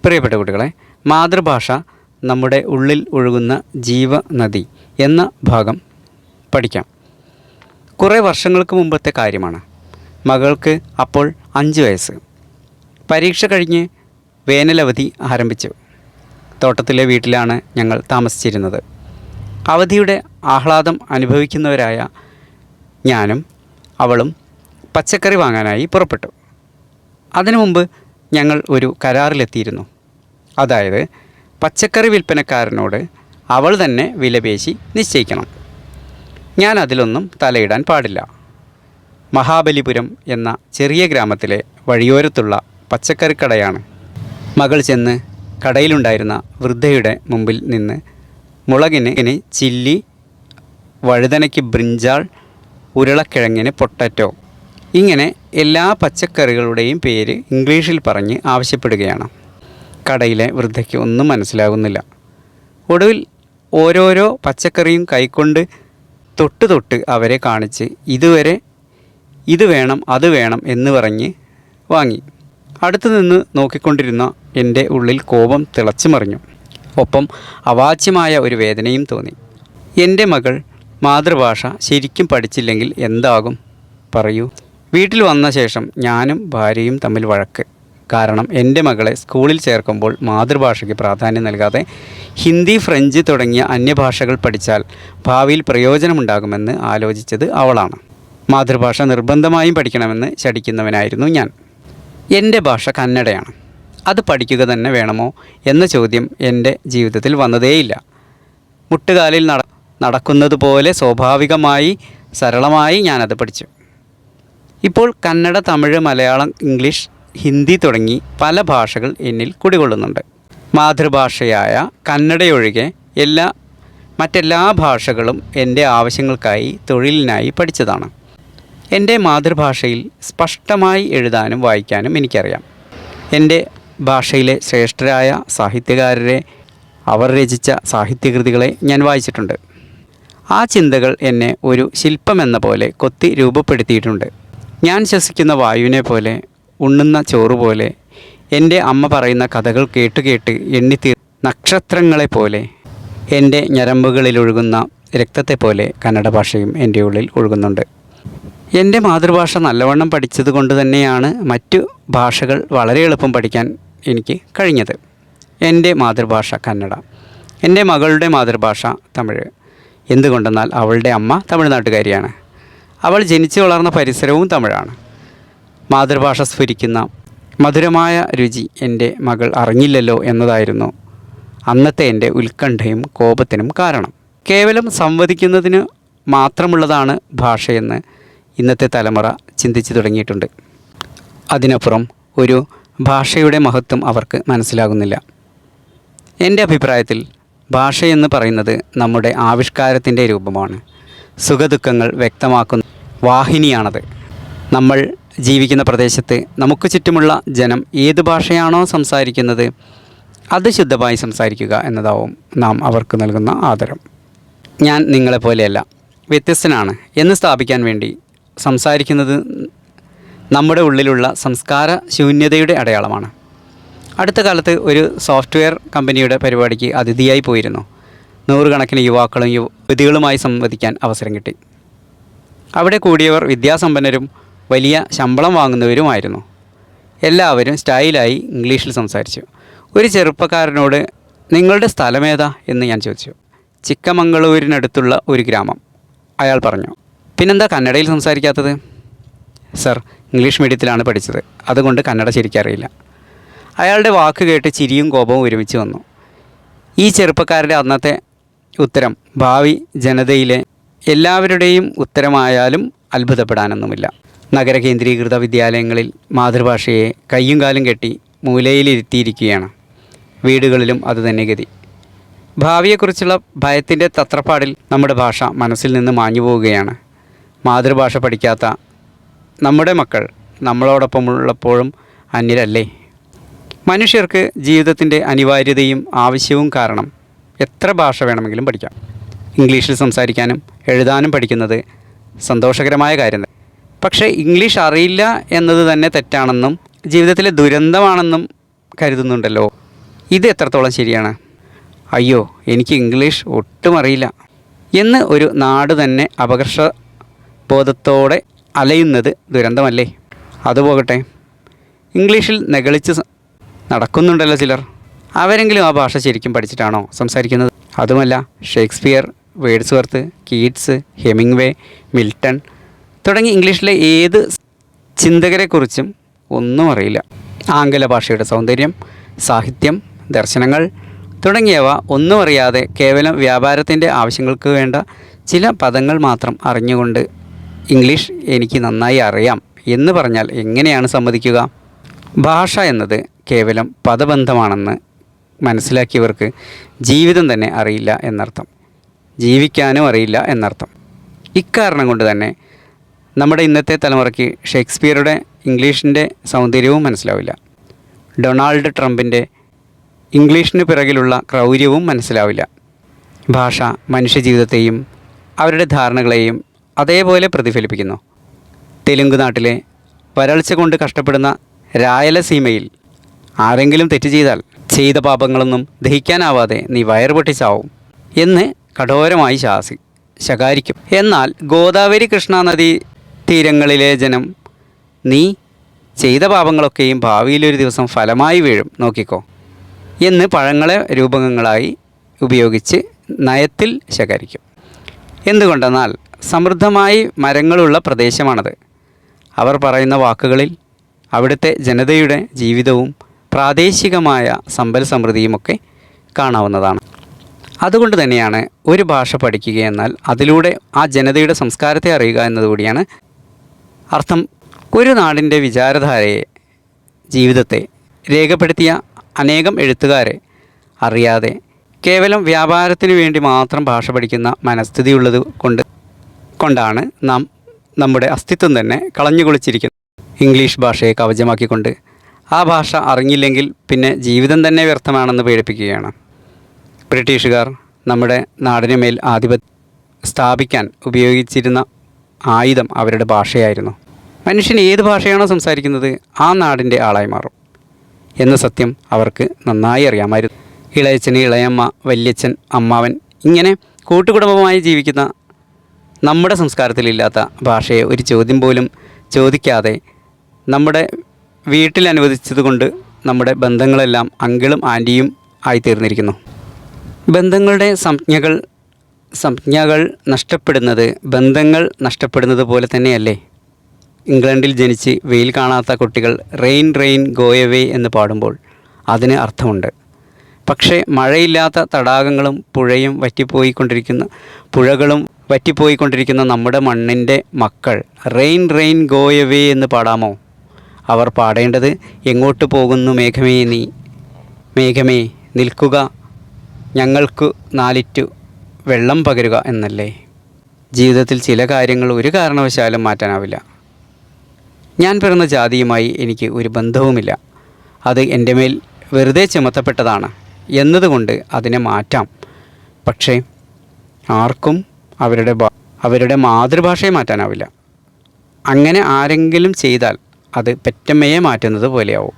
പ്രിയപ്പെട്ട കുട്ടികളെ, മാതൃഭാഷ നമ്മുടെ ഉള്ളിൽ ഒഴുകുന്ന ജീവനദി എന്ന ഭാഗം പഠിക്കാം. കുറേ വർഷങ്ങൾക്ക് മുമ്പത്തെ കാര്യമാണ്. മകൾക്ക് അപ്പോൾ 5 വയസ്സ്. പരീക്ഷ കഴിഞ്ഞ് വേനലവധി ആരംഭിച്ചു. തോട്ടത്തിലെ വീട്ടിലാണ് ഞങ്ങൾ താമസിച്ചിരുന്നത്. അവധിയുടെ ആഹ്ലാദം അനുഭവിക്കുന്നവരായ ഞാനും അവളും പച്ചക്കറി വാങ്ങാനായി പുറപ്പെട്ടു. അതിനു മുമ്പ് ഞങ്ങൾ ഒരു കരാറിലെത്തിയിരുന്നു. അതായത് പച്ചക്കറി വിൽപ്പനക്കാരനോട് അവൾ തന്നെ വിലപേശി നിശ്ചയിക്കണം. ഞാൻ അതിലൊന്നും തലയിടാൻ പാടില്ല. മഹാബലിപുരം എന്ന ചെറിയ ഗ്രാമത്തിലെ വഴിയോരത്തുള്ള പച്ചക്കറിക്കടയാണ്. മകൾ ചെന്ന് കടയിലുണ്ടായിരുന്ന വൃദ്ധയുടെ മുമ്പിൽ നിന്ന് മുളകിന് ചില്ലി, വഴുതനയ്ക്ക് ബ്രിഞ്ചാൾ, ഉരുളക്കിഴങ്ങിന് പൊട്ടറ്റോ, ഇങ്ങനെ എല്ലാ പച്ചക്കറികളുടെയും പേര് ഇംഗ്ലീഷിൽ പറഞ്ഞ് ആവശ്യപ്പെടുകയാണ്. കടയിലെ വൃദ്ധയ്ക്ക് ഒന്നും മനസ്സിലാകുന്നില്ല. ഒടുവിൽ ഓരോരോ പച്ചക്കറിയും കൈക്കൊണ്ട് തൊട്ട് അവരെ കാണിച്ച് ഇത് വേണം അത് വേണം എന്ന് പറഞ്ഞ് വാങ്ങി. അടുത്തു നിന്ന് നോക്കിക്കൊണ്ടിരുന്ന എൻ്റെ ഉള്ളിൽ കോപം തിളച്ചു മറിഞ്ഞു. ഒപ്പം അവാച്യമായ ഒരു വേദനയും തോന്നി. എൻ്റെ മകൾ മാതൃഭാഷ ശരിക്കും പഠിച്ചില്ലെങ്കിൽ എന്താകും പറയൂ. വീട്ടിൽ വന്ന ശേഷം ഞാനും ഭാര്യയും തമ്മിൽ വഴക്ക്. കാരണം എൻ്റെ മകളെ സ്കൂളിൽ ചേർക്കുമ്പോൾ മാതൃഭാഷയ്ക്ക് പ്രാധാന്യം നൽകാതെ ഹിന്ദി, ഫ്രഞ്ച് തുടങ്ങിയ അന്യഭാഷകൾ പഠിച്ചാൽ ഭാവിയിൽ പ്രയോജനമുണ്ടാകുമെന്ന് ആലോചിച്ചത് അവളാണ്. മാതൃഭാഷ നിർബന്ധമായും പഠിക്കണമെന്ന് ശഠിക്കുന്നവനായിരുന്നു ഞാൻ. എൻ്റെ ഭാഷ കന്നഡയാണ്. അത് പഠിക്കുക തന്നെ വേണമോ എന്ന ചോദ്യം എൻ്റെ ജീവിതത്തിൽ വന്നതേയില്ല. മുട്ടുകാലിൽ നടക്കുന്നത് പോലെ സ്വാഭാവികമായി സരളമായി ഞാനത് പഠിച്ചു. ഇപ്പോൾ കന്നഡ, തമിഴ്, മലയാളം, ഇംഗ്ലീഷ്, ഹിന്ദി തുടങ്ങി പല ഭാഷകൾ എന്നിൽ കുടികൊള്ളുന്നുണ്ട്. മാതൃഭാഷയായ കന്നഡയൊഴികെ മറ്റെല്ലാ ഭാഷകളും എൻ്റെ ആവശ്യങ്ങൾക്കായി, തൊഴിലിനായി പഠിച്ചതാണ്. എൻ്റെ മാതൃഭാഷയിൽ സ്പഷ്ടമായി എഴുതാനും വായിക്കാനും എനിക്കറിയാം. എൻ്റെ ഭാഷയിലെ ശ്രേഷ്ഠരായ സാഹിത്യകാരരെ, അവർ രചിച്ച സാഹിത്യകൃതികളെ ഞാൻ വായിച്ചിട്ടുണ്ട്. ആ ചിന്തകൾ എന്നെ ഒരു ശില്പമെന്ന പോലെ കൊത്തി രൂപപ്പെടുത്തിയിട്ടുണ്ട്. ഞാൻ ശ്വസിക്കുന്ന വായുവിനെ പോലെ, ഉണ്ണുന്ന ചോറ് പോലെ, എൻ്റെ അമ്മ പറയുന്ന കഥകൾ കേട്ട് എണ്ണിത്തീർ നക്ഷത്രങ്ങളെപ്പോലെ, എൻ്റെ ഞരമ്പുകളിലൊഴുകുന്ന രക്തത്തെപ്പോലെ കന്നഡ ഭാഷയും എൻ്റെ ഉള്ളിൽ ഒഴുകുന്നുണ്ട്. എൻ്റെ മാതൃഭാഷ നല്ലവണ്ണം പഠിച്ചത് കൊണ്ട് തന്നെയാണ് മറ്റു ഭാഷകൾ വളരെ എളുപ്പം പഠിക്കാൻ എനിക്ക് കഴിഞ്ഞത്. എൻ്റെ മാതൃഭാഷ കന്നഡ, എൻ്റെ മകളുടെ മാതൃഭാഷ തമിഴ്. എന്തുകൊണ്ടെന്നാൽ അവളുടെ അമ്മ തമിഴ്നാട്ടുകാരിയാണ്. അവൾ ജനിച്ചു വളർന്ന പരിസരവും തമിഴാണ്. മാതൃഭാഷ സ്ഫുരിക്കുന്ന മധുരമായ രുചി എൻ്റെ മകൾ അറിഞ്ഞില്ലല്ലോ എന്നതായിരുന്നു അന്നത്തെ എൻ്റെ ഉത്കണ്ഠയും കോപത്തിനും കാരണം. കേവലം സംവദിക്കുന്നതിന് മാത്രമുള്ളതാണ് ഭാഷയെന്ന് ഇന്നത്തെ തലമുറ ചിന്തിച്ചു തുടങ്ങിയിട്ടുണ്ട്. അതിനപ്പുറം ഒരു ഭാഷയുടെ മഹത്വം അവർക്ക് മനസ്സിലാകുന്നില്ല. എൻ്റെ അഭിപ്രായത്തിൽ ഭാഷയെന്ന് പറയുന്നത് നമ്മുടെ ആവിഷ്കാരത്തിൻ്റെ രൂപമാണ്. സുഖദുഃഖങ്ങൾ വ്യക്തമാക്കുന്ന വാഹിനിയാണത്. നമ്മൾ ജീവിക്കുന്ന പ്രദേശത്ത് നമുക്ക് ചുറ്റുമുള്ള ജനം ഏത് ഭാഷയാണോ സംസാരിക്കുന്നത് അത് ശുദ്ധമായി സംസാരിക്കുക എന്നതാവും നാം അവർക്ക് നൽകുന്ന ആദരം. ഞാൻ നിങ്ങളെപ്പോലെയല്ല, വ്യത്യസ്തനാണ് എന്ന് സ്ഥാപിക്കാൻ വേണ്ടി സംസാരിക്കുന്നത് നമ്മുടെ ഉള്ളിലുള്ള സംസ്കാര ശൂന്യതയുടെ അടയാളമാണ്. അടുത്ത കാലത്ത് ഒരു സോഫ്റ്റ്വെയർ കമ്പനിയുടെ പരിപാടിക്ക് അതിഥിയായി പോയിരുന്നു. 100 കണക്കിന് യുവാക്കളും യുവതികളുമായി സംവദിക്കാൻ അവസരം കിട്ടി. അവിടെ കൂടിയവർ വിദ്യാസമ്പന്നരും വലിയ ശമ്പളം വാങ്ങുന്നവരുമായിരുന്നു. എല്ലാവരും സ്റ്റൈലായി ഇംഗ്ലീഷിൽ സംസാരിച്ചു. ഒരു ചെറുപ്പക്കാരനോട് നിങ്ങളുടെ സ്ഥലമേതാ എന്ന് ഞാൻ ചോദിച്ചു. ചിക്കമംഗളൂരിനടുത്തുള്ള ഒരു ഗ്രാമം, അയാൾ പറഞ്ഞു. പിന്നെന്താ കന്നഡയിൽ സംസാരിക്കാത്തത്? സർ, ഇംഗ്ലീഷ് മീഡിയത്തിലാണ് പഠിച്ചത്, അതുകൊണ്ട് കന്നഡ ശരിക്കറിയില്ല. അയാളുടെ വാക്ക് കേട്ട് ചിരിയും കോപവും ഒരുമിച്ച് വന്നു. ഈ ചെറുപ്പക്കാരുടെ അന്നത്തെ ഉത്തരം ഭാവി ജനതയിലെ എല്ലാവരുടെയും ഉത്തരമായാലും അത്ഭുതപ്പെടാനൊന്നുമില്ല. നഗര കേന്ദ്രീകൃത വിദ്യാലയങ്ങളിൽ മാതൃഭാഷയെ കയ്യും കാലും കെട്ടി മൂലയിലിരുത്തിയിരിക്കുകയാണ്. വീടുകളിലും അതുതന്നെ ഗതി. ഭാവിയെക്കുറിച്ചുള്ള ഭയത്തിൻ്റെ തത്രപ്പാടിൽ നമ്മുടെ ഭാഷ മനസ്സിൽ നിന്ന് മാഞ്ഞു പോവുകയാണ്. മാതൃഭാഷ പഠിക്കാത്ത നമ്മുടെ മക്കൾ നമ്മളോടൊപ്പമുള്ളപ്പോഴും അന്യരല്ലേ? മനുഷ്യർക്ക് ജീവിതത്തിൻ്റെ അനിവാര്യതയും ആവശ്യവും കാരണം എത്ര ഭാഷ വേണമെങ്കിലും പഠിക്കാം. ഇംഗ്ലീഷിൽ സംസാരിക്കാനും എഴുതാനും പഠിക്കുന്നത് സന്തോഷകരമായ കാര്യം. പക്ഷേ ഇംഗ്ലീഷ് അറിയില്ല എന്നത് തന്നെ തെറ്റാണെന്നും ജീവിതത്തിലെ ദുരന്തമാണെന്നും കരുതുന്നുണ്ടല്ലോ. ഇത് എത്രത്തോളം ശരിയാണ്? അയ്യോ, എനിക്ക് ഇംഗ്ലീഷ് ഒട്ടും അറിയില്ല എന്ന് ഒരു നാട് തന്നെ അപകർഷബോധത്തോടെ അലയുന്നത് ദുരന്തമല്ലേ? അതുപോകട്ടെ, ഇംഗ്ലീഷിൽ നെകളിച്ച് നടക്കുന്നുണ്ടല്ലോ ചിലർ. അവരെങ്കിലും ആ ഭാഷ ശരിക്കും പഠിച്ചിട്ടാണോ സംസാരിക്കുന്നത്? അതുമല്ല, Shakespeare, Wordsworth, Keats, Hemingway, Milton തുടങ്ങി ഇംഗ്ലീഷിലെ ഏത് ചിന്തകരെക്കുറിച്ചും ഒന്നും അറിയില്ല. ആംഗല ഭാഷയുടെ സൗന്ദര്യം, സാഹിത്യം, ദർശനങ്ങൾ തുടങ്ങിയവ ഒന്നും അറിയാതെ കേവലം വ്യാപാരത്തിൻ്റെ ആവശ്യങ്ങൾക്ക് വേണ്ട ചില പദങ്ങൾ മാത്രം അറിഞ്ഞുകൊണ്ട് ഇംഗ്ലീഷ് എനിക്ക് നന്നായി അറിയാം എന്ന് പറഞ്ഞാൽ എങ്ങനെയാണ് സമ്മതിക്കുക? ഭാഷ എന്നത് കേവലം പദബന്ധമാണെന്ന് മനസ്സിലാക്കിയവർക്ക് ജീവിതം തന്നെ അറിയില്ല എന്നർത്ഥം, ജീവിക്കാനും അറിയില്ല എന്നർത്ഥം. ഇക്കാരണം കൊണ്ട് തന്നെ നമ്മുടെ ഇന്നത്തെ തലമുറയ്ക്ക് ഷേക്സ്പിയറുടെ ഇംഗ്ലീഷിൻ്റെ സൗന്ദര്യവും മനസ്സിലാവില്ല. ഡൊണാൾഡ് ട്രംപിൻ്റെ ഇംഗ്ലീഷിന് പിറകിലുള്ള ക്രൗര്യവും മനസ്സിലാവില്ല. ഭാഷ മനുഷ്യജീവിതത്തെയും അവരുടെ ധാരണകളെയും അതേപോലെ പ്രതിഫലിപ്പിക്കുന്നു. തെലുങ്ക് നാട്ടിലെ വരൾച്ച കൊണ്ട് കഷ്ടപ്പെടുന്ന രായലസീമയിൽ ആരെങ്കിലും തെറ്റ് ചെയ്താൽ ചെയ്ത പാപങ്ങളൊന്നും ദഹിക്കാനാവാതെ നീ വയറുപൊട്ടി ചാവും എന്ന് കഠോരമായി ശകാരിക്കും. എന്നാൽ ഗോദാവരി കൃഷ്ണ നദീ തീരങ്ങളിലെ ജനം നീ ചെയ്ത പാപങ്ങളൊക്കെയും ഭാവിയിലൊരു ദിവസം ഫലമായി വീഴും, നോക്കിക്കോ എന്ന് പഴങ്ങളെ രൂപകങ്ങളായി ഉപയോഗിച്ച് നയത്തിൽ ശകാരിക്കും. എന്തുകൊണ്ടെന്നാൽ സമൃദ്ധമായി മരങ്ങളുള്ള പ്രദേശമാണത്. അവർ പറയുന്ന വാക്കുകളിൽ അവിടുത്തെ ജനതയുടെ ജീവിതവും പ്രാദേശികമായ സമ്പൽ സമൃദ്ധിയുമൊക്കെ കാണാവുന്നതാണ്. അതുകൊണ്ട് തന്നെയാണ് ഒരു ഭാഷ പഠിക്കുക എന്നാൽ അതിലൂടെ ആ ജനതയുടെ സംസ്കാരത്തെ അറിയുക എന്നതുകൂടിയാണ് അർത്ഥം. ഒരു നാടിൻ്റെ വിചാരധാരയെ, ജീവിതത്തെ രേഖപ്പെടുത്തിയ അനേകം എഴുത്തുകാരെ അറിയാതെ കേവലം വ്യാപാരത്തിനു വേണ്ടി മാത്രം ഭാഷ പഠിക്കുന്ന മനസ്ഥിതിയുള്ളത് കൊണ്ടാണ് നാം നമ്മുടെ അസ്തിത്വം തന്നെ കളഞ്ഞുകുളിച്ചിരിക്കുന്നത്. ഇംഗ്ലീഷ് ഭാഷയെ കവചമാക്കിക്കൊണ്ട് ആ ഭാഷ അറിഞ്ഞില്ലെങ്കിൽ പിന്നെ ജീവിതം തന്നെ വ്യർത്ഥമാണെന്ന് പേടിപ്പിക്കുകയാണ്. ബ്രിട്ടീഷുകാർ നമ്മുടെ നാടിന് മേൽ ആധിപത്യം സ്ഥാപിക്കാൻ ഉപയോഗിച്ചിരുന്ന ആയുധം അവരുടെ ഭാഷയായിരുന്നു. മനുഷ്യൻ ഏത് ഭാഷയാണോ സംസാരിക്കുന്നത് ആ നാടിൻ്റെ ആളായി മാറും എന്ന സത്യം അവർക്ക് നന്നായി അറിയാമായിരുന്നു. ഇളയച്ചന് ഇളയമ്മ, വല്യച്ഛൻ, അമ്മാവൻ ഇങ്ങനെ കൂട്ടുകുടുംബമായി ജീവിക്കുന്ന നമ്മുടെ സംസ്കാരത്തിലില്ലാത്ത ഭാഷയെ ഒരു ചോദ്യം പോലും ചോദിക്കാതെ നമ്മുടെ വീട്ടിൽ അനുവദിച്ചതുകൊണ്ട് നമ്മുടെ ബന്ധങ്ങളെല്ലാം അങ്കിളും ആൻറ്റിയും ആയിത്തീർന്നിരിക്കുന്നു. ബന്ധങ്ങളുടെ സംജ്ഞകൾ നഷ്ടപ്പെടുന്നത് ബന്ധങ്ങൾ നഷ്ടപ്പെടുന്നത് പോലെ തന്നെയല്ലേ? ഇംഗ്ലണ്ടിൽ ജനിച്ച് വെയിൽ കാണാത്ത കുട്ടികൾ റെയിൻ റെയിൻ ഗോയവേ എന്ന് പാടുമ്പോൾ അതിന് അർത്ഥമുണ്ട്. പക്ഷേ മഴയില്ലാത്ത തടാകങ്ങളും പുഴകളും വറ്റിപ്പോയിക്കൊണ്ടിരിക്കുന്ന നമ്മുടെ മണ്ണിൻ്റെ മക്കൾ റെയിൻ റെയിൻ ഗോയവേ എന്ന് പാടാമോ? അവർ പാടേണ്ടത് എങ്ങോട്ട് പോകുന്നു മേഘമേ നിൽക്കുക, ഞങ്ങൾക്ക് നാലിറ്റു വെള്ളം പകരുക എന്നല്ലേ? ജീവിതത്തിൽ ചില കാര്യങ്ങൾ ഒരു കാരണവശാലും മാറ്റാനാവില്ല. ഞാൻ പിറന്ന ജാതിയുമായി എനിക്ക് ഒരു ബന്ധവുമില്ല, അത് എൻ്റെ മേൽ വെറുതെ ചുമത്തപ്പെട്ടതാണ് എന്നതുകൊണ്ട് അതിനെ മാറ്റാം. പക്ഷേ ആർക്കും അവരുടെ മാതൃഭാഷയെ മാറ്റാനാവില്ല. അങ്ങനെ ആരെങ്കിലും ചെയ്താൽ അത് പെറ്റമ്മയെ മാറ്റുന്നത് പോലെയാവും.